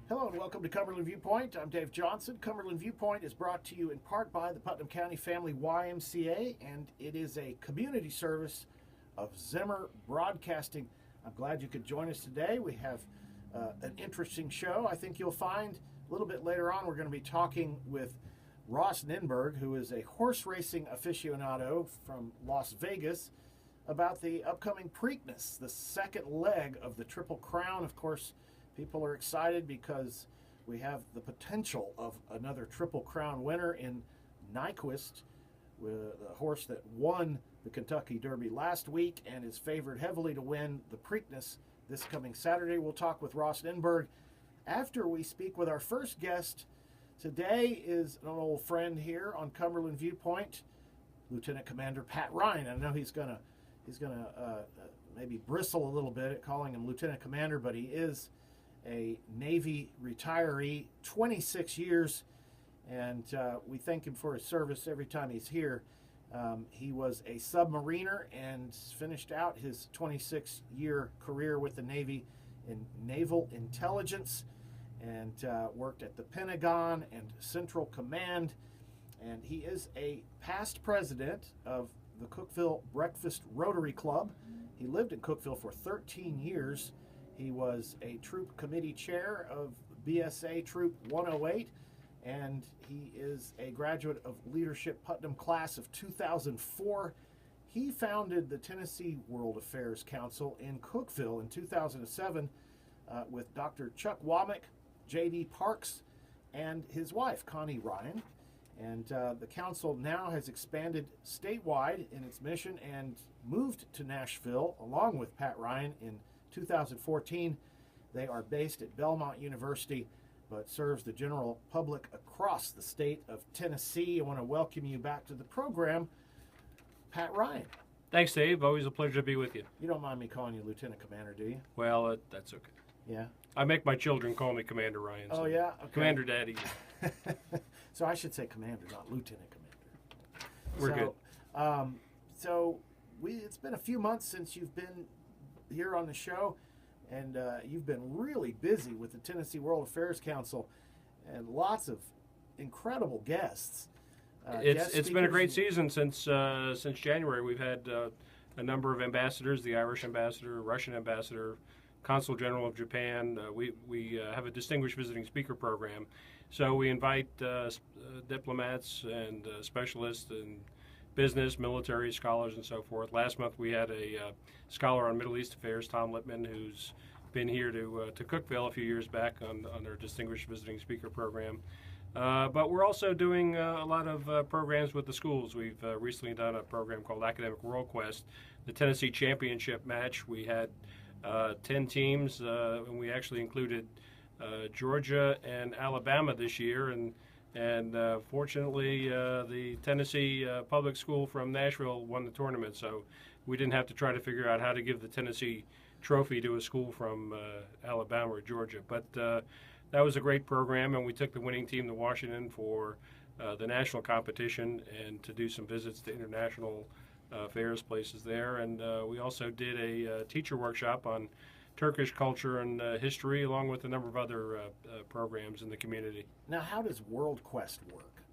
Hello and welcome to Cumberland Viewpoint. I'm Dave Johnson. Cumberland Viewpoint is brought to you in part by the Putnam County Family YMCA, and it is a community service of Zimmer Broadcasting. I'm glad you could join us today. We have an interesting show. I think you'll find a little bit later on we're going to be talking with Ross Ninberg, who is a horse racing aficionado from Las Vegas, about the upcoming Preakness, the second leg of the Triple Crown. Of course, people are excited because we have the potential of another Triple Crown winner in Nyquist, with a horse that won the Kentucky Derby last week and is favored heavily to win the Preakness this coming Saturday. We'll talk with Ross Ninberg after we speak with our first guest. Today is an old friend here on Cumberland Viewpoint, Lieutenant Commander Pat Ryan. I know he's gonna maybe bristle a little bit at calling him Lieutenant Commander, but he is a Navy retiree, 26 years, and we thank him for his service every time he's here. He was a submariner and finished out his 26-year career with the Navy in naval intelligence, and worked at the Pentagon and Central Command, and he is a past president of the Cookeville Breakfast Rotary Club. He lived in Cookeville for 13 years. He was a troop committee chair of BSA Troop 108, and he is a graduate of Leadership Putnam class of 2004. He founded the Tennessee World Affairs Council in Cookeville in 2007 with Dr. Chuck Womack, J.D. Parks, and his wife, Connie Ryan. And the council now has expanded statewide in its mission and moved to Nashville along with Pat Ryan in 2014. They are based at Belmont University, but serves the general public across the state of Tennessee. I want to welcome you back to the program, Pat Ryan. Thanks, Dave. Always a pleasure to be with you. You don't mind me calling you Lieutenant Commander, do you? Well, that's okay. Yeah? I make my children call me Commander Ryan. Oh, yeah? Okay. Commander Daddy. So I should say Commander, not Lieutenant Commander. We're good. It's been a few months since you've been here on the show, and you've been really busy with the Tennessee World Affairs Council and lots of incredible guests. It's been a great season since January. We've had a number of ambassadors: the Irish ambassador, Russian ambassador, Consul General of Japan. We have a distinguished visiting speaker program, so we invite diplomats and specialists in business, military, scholars, and so forth. Last month we had a scholar on Middle East affairs, Tom Lippman, who's been here to Cookeville a few years back on their distinguished visiting speaker program. But we're also doing a lot of programs with the schools. We've recently done a program called Academic WorldQuest, the Tennessee Championship match. We had 10 teams, and we actually included Georgia and Alabama this year, and fortunately the Tennessee Public School from Nashville won the tournament, so we didn't have to try to figure out how to give the Tennessee trophy to a school from Alabama or Georgia. But that was a great program, and we took the winning team to Washington for the national competition and to do some visits to international affairs places there. And we also did a teacher workshop on Turkish culture and history, along with a number of other programs in the community. Now, how does WorldQuest work?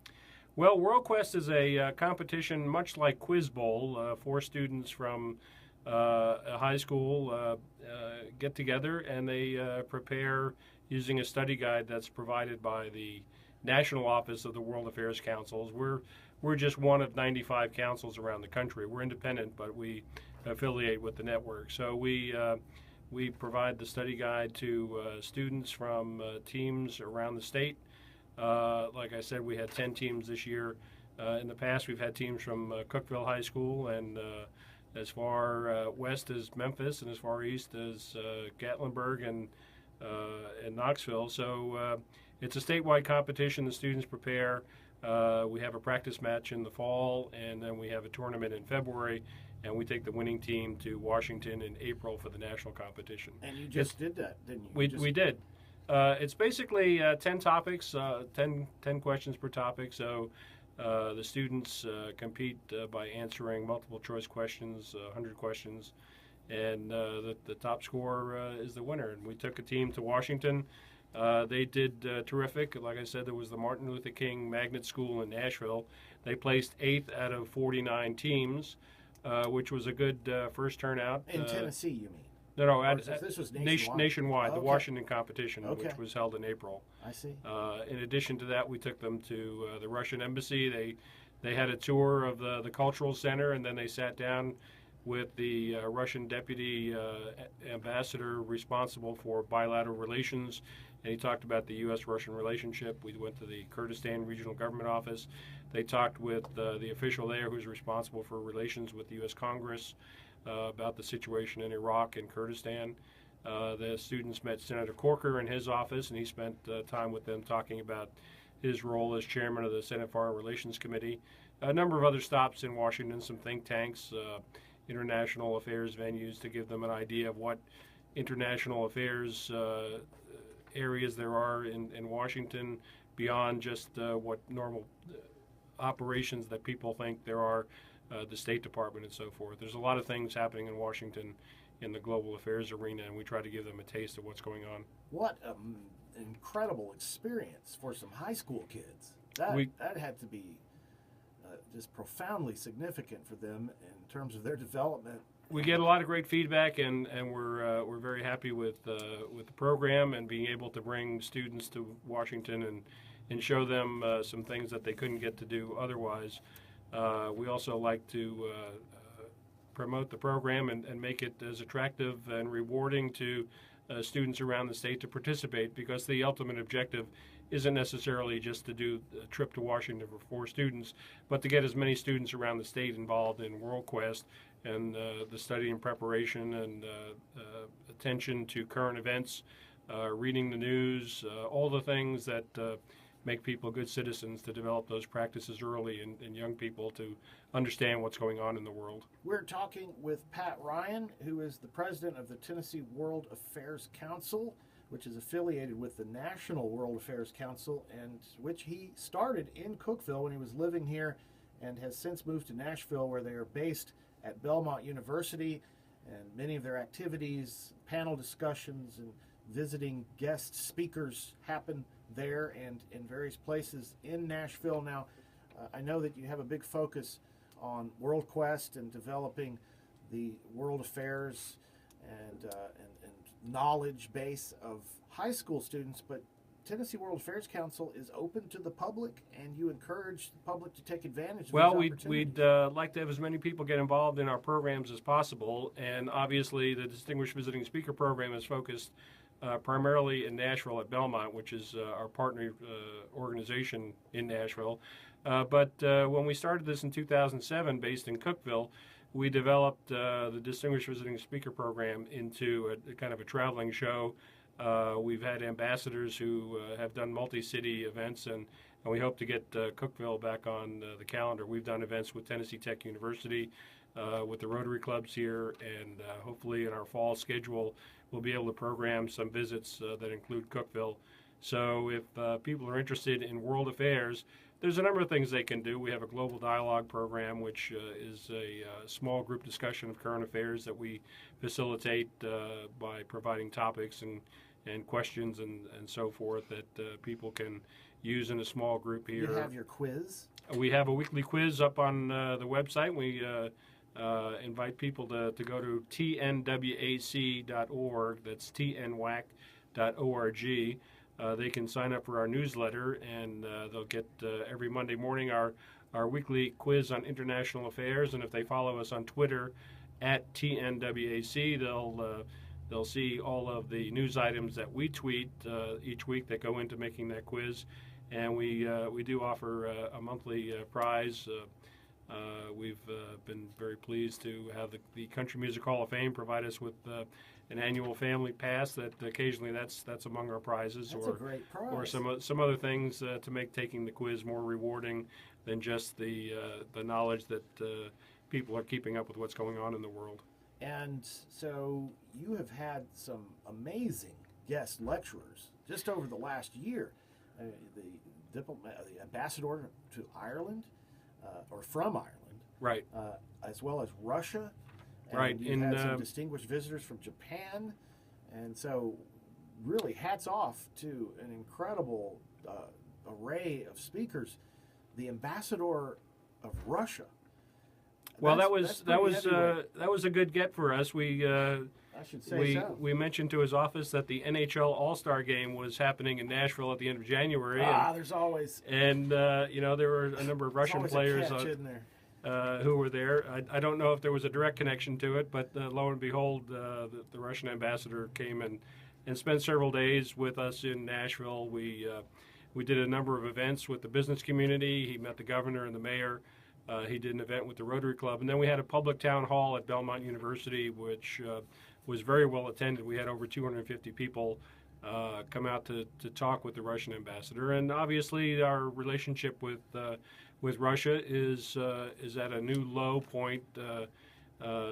Well, WorldQuest is a competition much like Quiz Bowl. 4 students from a high school get together, and they prepare using a study guide that's provided by the National Office of the World Affairs Councils. We're just one of 95 councils around the country. We're independent, but we affiliate with the network. So we provide the study guide to students from teams around the state. Like I said, we had 10 teams this year. In the past, we've had teams from Cookeville High School and as far west as Memphis and as far east as Gatlinburg and Knoxville. So it's a statewide competition. The students prepare. We have a practice match in the fall, and then we have a tournament in February, and we take the winning team to Washington in April for the national competition. And you just did that, didn't you? We did. It's basically 10 topics, 10 questions per topic. So the students compete by answering multiple choice questions, 100 questions, and the top scorer is the winner. And we took a team to Washington They did terrific. Like I said, there was the Martin Luther King Magnet School in Nashville. They placed 8th out of 49 teams, which was a good first turnout. In Tennessee, you mean? No, this was nationwide. Nationwide, Okay. the Washington competition, Okay. which was held in April. I see. In addition to that, we took them to the Russian embassy. They had a tour of the cultural center, and then they sat down with the Russian deputy ambassador responsible for bilateral relations, and he talked about the U.S.-Russian relationship. We went to the Kurdistan Regional Government Office. They talked with the official there who's responsible for relations with the U.S. Congress about the situation in Iraq and Kurdistan. The students met Senator Corker in his office, and he spent time with them talking about his role as chairman of the Senate Foreign Relations Committee. A number of other stops in Washington, some think tanks, international affairs venues to give them an idea of what international affairs areas there are in Washington beyond just what normal operations that people think there are, the State Department and so forth. There's a lot of things happening in Washington in the global affairs arena, and we try to give them a taste of what's going on. What an incredible experience for some high school kids. That had to be just profoundly significant for them in terms of their development. We get a lot of great feedback, and we're very happy with the program and being able to bring students to Washington and show them some things that they couldn't get to do otherwise. We also like to promote the program and make it as attractive and rewarding to students around the state to participate, because the ultimate objective isn't necessarily just to do a trip to Washington for 4 students, but to get as many students around the state involved in WorldQuest and the study and preparation and attention to current events, reading the news, all the things that make people good citizens, to develop those practices early in young people to understand what's going on in the world. We're talking with Pat Ryan, who is the president of the Tennessee World Affairs Council, which is affiliated with the National World Affairs Council, and which he started in Cookeville when he was living here, and has since moved to Nashville, where they are based at Belmont University, and many of their activities, panel discussions, and visiting guest speakers happen there and in various places in Nashville. Now, I know that you have a big focus on WorldQuest and developing the world affairs and knowledge base of high school students, but Tennessee World Affairs Council is open to the public, and you encourage the public to take advantage of these opportunities. We'd like to have as many people get involved in our programs as possible, and obviously the Distinguished Visiting Speaker Program is focused primarily in Nashville at Belmont, which is our partner organization in Nashville. But when we started this in 2007, based in Cookeville, we developed the Distinguished Visiting Speaker Program into a kind of a traveling show. We've had ambassadors who have done multi-city events, and we hope to get Cookeville back on the calendar. We've done events with Tennessee Tech University, with the Rotary Clubs here, and hopefully in our fall schedule we'll be able to program some visits that include Cookeville. So if people are interested in world affairs, there's a number of things they can do. We have a global dialogue program, which is a small group discussion of current affairs that we facilitate by providing topics and questions and so forth that people can use in a small group here. You have your quiz? We have a weekly quiz up on the website. We invite people to go to tnwac.org. That's tnwac.org. They can sign up for our newsletter, and they'll get every Monday morning our weekly quiz on international affairs. And if they follow us on Twitter at TNWAC, they'll see all of the news items that we tweet each week that go into making that quiz. And we do offer a monthly prize. We've been very pleased to have the Country Music Hall of Fame provide us with an annual family pass. That occasionally that's among our prizes. That's a great prize. Or some other things to make taking the quiz more rewarding than just the knowledge that people are keeping up with what's going on in the world. And so you have had some amazing guest lecturers just over the last year. The ambassador to Ireland, or from Ireland, right, as well as Russia. And right. You had some distinguished visitors from Japan, and so really hats off to an incredible array of speakers. The ambassador of Russia. Well, that was a good get for us. I should say so. We mentioned to his office that the NHL All-Star Game was happening in Nashville at the end of January. There's always. And there were a number of Russian players who were there. I don't know if there was a direct connection to it, but lo and behold, the Russian ambassador came and spent several days with us in Nashville. We did a number of events with the business community. He met the governor and the mayor. He did an event with the Rotary Club. And then we had a public town hall at Belmont University, which was very well attended. We had over 250 people come out to talk with the Russian ambassador. And obviously our relationship with Russia is at a new low point.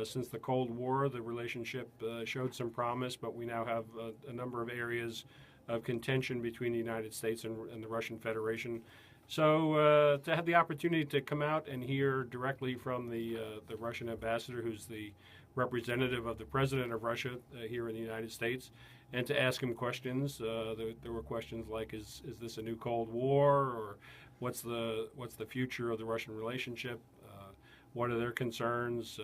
Since the Cold War, the relationship showed some promise, but we now have a number of areas of contention between the United States and the Russian Federation. So to have the opportunity to come out and hear directly from the Russian ambassador, who's the representative of the president of Russia here in the United States, and to ask him questions. There were questions like, is this a new Cold War, or what's the future of the Russian relationship? What are their concerns?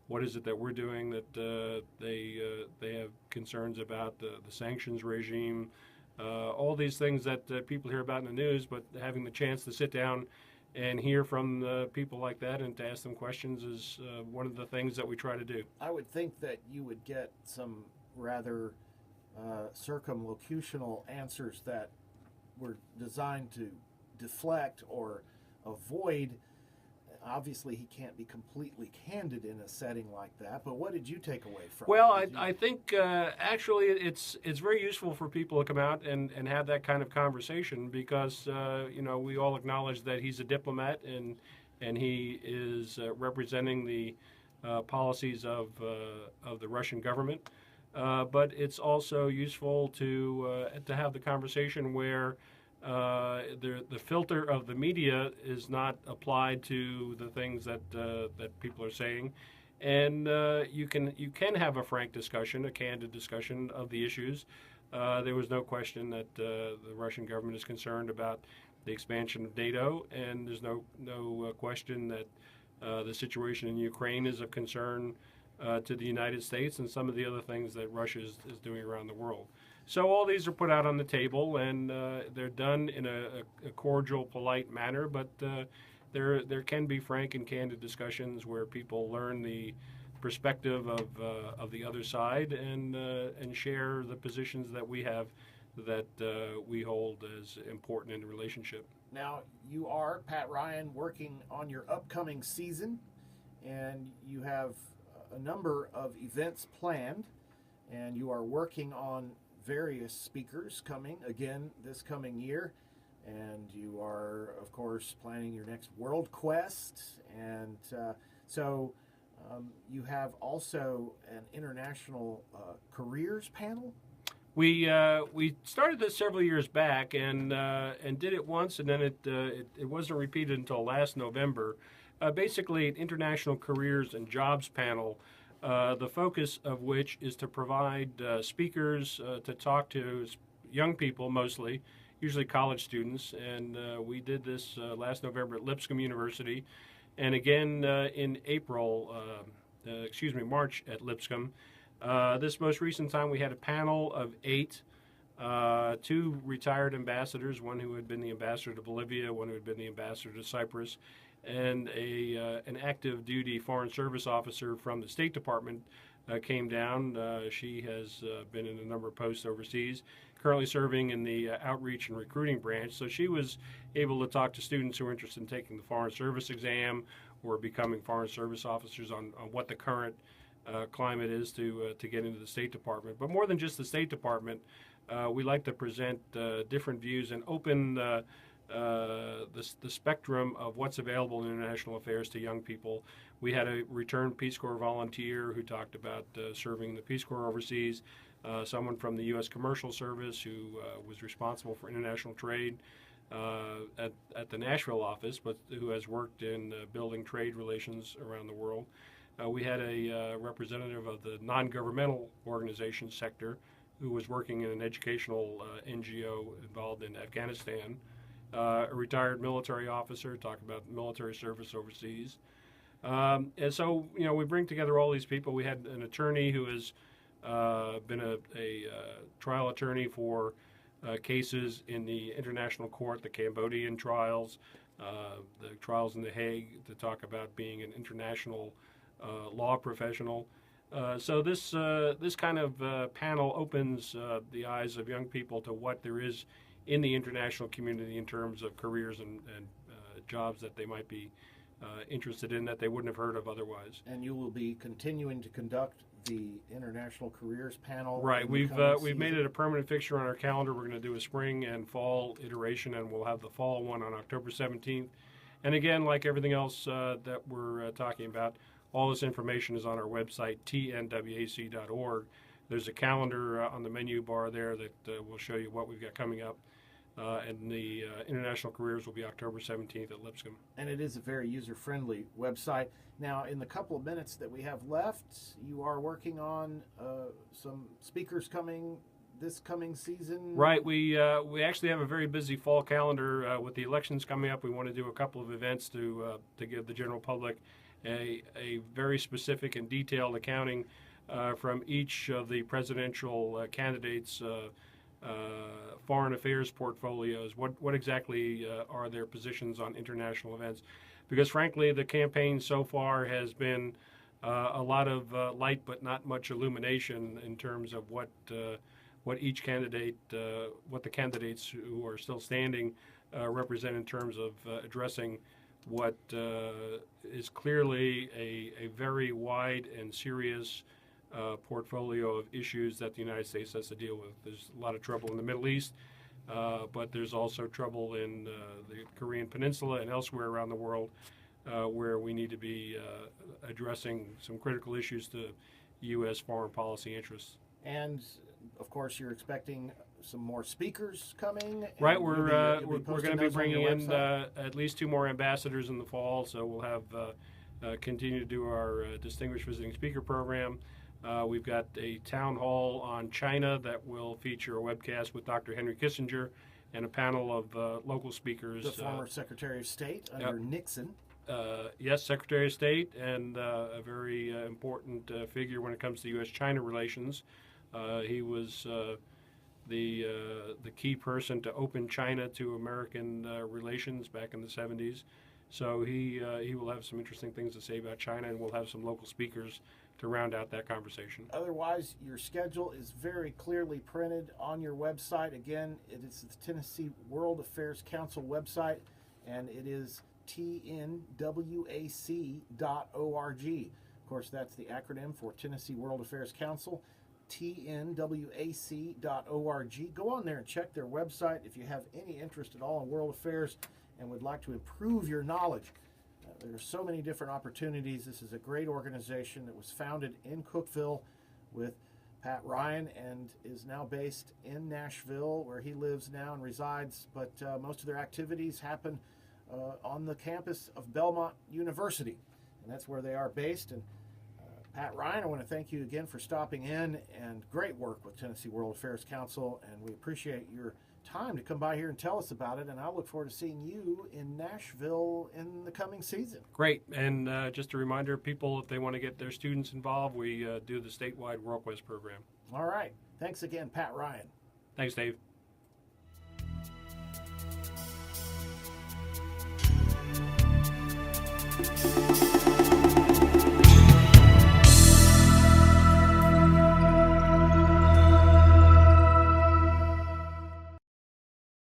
What is it that we're doing that they have concerns about the sanctions regime? All these things that people hear about in the news, but having the chance to sit down and hear from people like that and to ask them questions is one of the things that we try to do. I would think that you would get some rather circumlocutional answers that were designed to deflect or avoid. Obviously, he can't be completely candid in a setting like that, but what did you take away from it? Well, I think actually it's very useful for people to come out and have that kind of conversation because, we all acknowledge that he's a diplomat and he is representing the policies of the Russian government. But it's also useful to have the conversation where the filter of the media is not applied to the things that people are saying, and you can have a frank discussion, a candid discussion of the issues. There was no question that the Russian government is concerned about the expansion of NATO, and there's no question that the situation in Ukraine is of concern to the United States and some of the other things that Russia is doing around the world. So all these are put out on the table, and they're done in a cordial, polite manner. But there can be frank and candid discussions where people learn the perspective of the other side and share the positions that we have that we hold as important in the relationship. Now, you are, Pat Ryan, working on your upcoming season, and you have a number of events planned, and you are working on various speakers coming again this coming year, and you are of course planning your next WorldQuest, and so you have also an international careers panel. We started this several years back and did it once, and then it wasn't repeated until last November. Basically, an international careers and jobs panel. The focus of which is to provide speakers to talk to young people, mostly, usually college students. And we did this last November at Lipscomb University, and again in March at Lipscomb. This most recent time we had a panel of 8, 2 retired ambassadors, one who had been the ambassador to Bolivia, one who had been the ambassador to Cyprus, and an active duty Foreign Service officer from the State Department came down. She has been in a number of posts overseas, currently serving in the outreach and recruiting branch. So she was able to talk to students who are interested in taking the Foreign Service exam or becoming Foreign Service officers on what the current climate is to get into the State Department. But more than just the State Department, we like to present different views and open the spectrum of what's available in international affairs to young people. We had a returned Peace Corps volunteer who talked about serving the Peace Corps overseas, someone from the U.S. Commercial Service who was responsible for international trade at the Nashville office, but who has worked in building trade relations around the world. We had a representative of the non-governmental organization sector who was working in an educational NGO involved in Afghanistan, a retired military officer, talk about military service overseas. And so, we bring together all these people. We had an attorney who has been a trial attorney for cases in the international court, the Cambodian trials, the trials in The Hague, to talk about being an international law professional. So this kind of panel opens the eyes of young people to what there is in the international community in terms of careers and jobs that they might be interested in that they wouldn't have heard of otherwise. And you will be continuing to conduct the International Careers Panel. Right. We've made it a permanent fixture on our calendar. We're going to do a spring and fall iteration, and we'll have the fall one on October 17th. And again, like everything else that we're talking about, all this information is on our website, tnwac.org. There's a calendar on the menu bar there that will show you what we've got coming up. And the International Careers will be October 17th at Lipscomb. And it is a very user-friendly website. Now, in the couple of minutes that we have left, you are working on some speakers coming this coming season. Right. We actually have a very busy fall calendar with the elections coming up. We want to do a couple of events to give the general public a very specific and detailed accounting from each of the presidential candidates' foreign affairs portfolios. What exactly are their positions on international events? Because frankly, the campaign so far has been a lot of light but not much illumination in terms of what each candidate, what the candidates who are still standing represent in terms of addressing what is clearly a very wide and serious portfolio of issues that the United States has to deal with. There's a lot of trouble in the Middle East, but there's also trouble in the Korean Peninsula and elsewhere around the world where we need to be addressing some critical issues to U.S. foreign policy interests. And, of course, you're expecting some more speakers coming. Right, we're going to be bringing in at least 2 more ambassadors in the fall, so we'll have continue to do our Distinguished Visiting Speaker program. We've got a town hall on China that will feature a webcast with Dr. Henry Kissinger and a panel of local speakers. The former Secretary of State under Nixon. Yes, Secretary of State, and a very important figure when it comes to U.S.-China relations. He was the key person to open China to American relations back in the 70s. So he will have some interesting things to say about China, and we'll have some local speakers to round out that conversation. Otherwise, your schedule is very clearly printed on your website. Again, it is the Tennessee World Affairs Council website, and it is tnwac.org. Of course, that's the acronym for Tennessee World Affairs Council, tnwac.org. Go on there and check their website if you have any interest at all in world affairs and would like to improve your knowledge. There are so many different opportunities. This is a great organization that was founded in Cookeville with Pat Ryan and is now based in Nashville, where he lives now and resides, but most of their activities happen on the campus of Belmont University, and that's where they are based. And Pat Ryan, I want to thank you again for stopping in, and great work with Tennessee World Affairs Council, and we appreciate your time to come by here and tell us about it, and I look forward to seeing you in Nashville in the coming season. Great, and just a reminder, people, if they want to get their students involved, we do the statewide WorldQuest program. All right. Thanks again, Pat Ryan. Thanks, Dave.